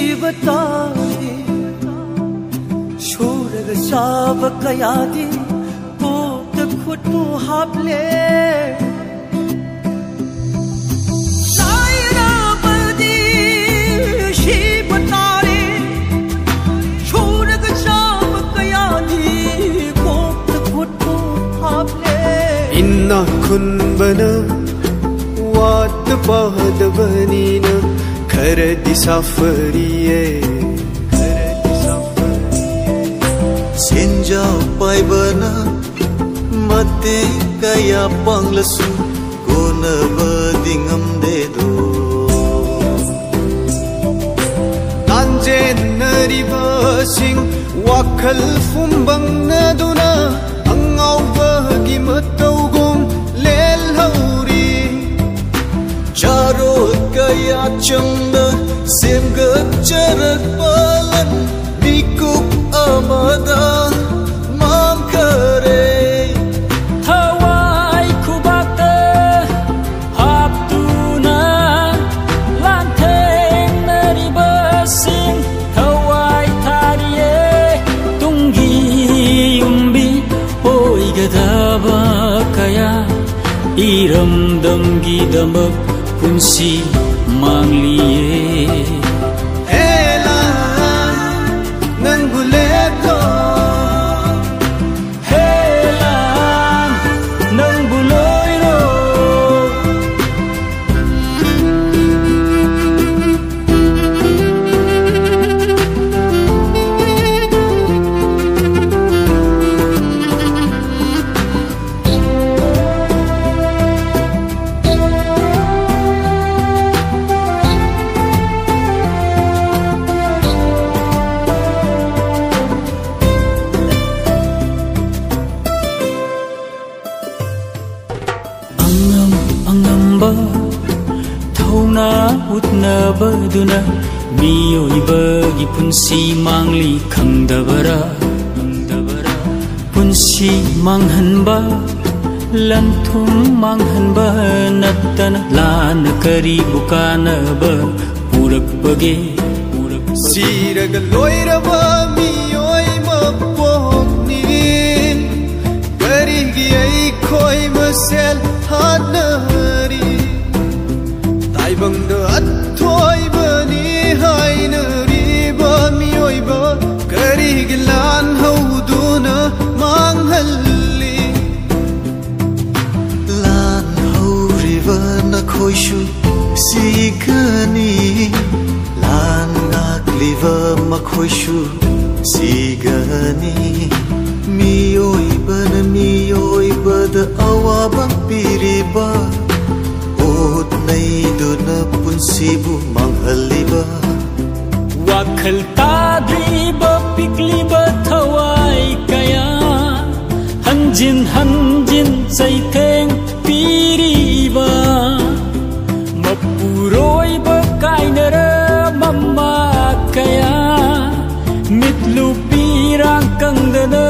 Shivatari Shuraga Shava Kayadi Pota Kutu Hable Laira Badi Shivatari Shuraga Shava Kayadi Pota Kutu Hable Inna Kunbana Wat Bahadavanina Kharadi safariye Senja paibana mate kaya panglasu kona badingam dedo Tanjen naribasing wakal fumbang naduna angau bagi matawgum lelhauri Charo kaya changda semga charak palan bikup amada mam kare Hawai kubate haptuna lanteng naribasing Hawai tariye tunggi umbi oi gadaba kaya iram damgi damak Punsi mangliye Hela nang buleto Hela nang buloiro Thauna utnabaduna miyoibagi punsi mangli khangdabara punsi manghanba lanthum manghanba nattana lana kari bukanaba purakbage Siraga loiraba miyoi mapoknin Karigi ai khoi masel hanari Taibangda atthoi bani hainari ba miyoi ba Karigi lan hauduna manghalli Lan hauriva na khoishu sigani Lan ngakliva makhoishu sigani Miyoi bada awabang piriba Od naiduna punsibu manghaliba Wakhal tadriba pikliba thawai kaya Hanjin saiteng piriba Mapuroiba kainara mama kaya Mitlu pirang kangdana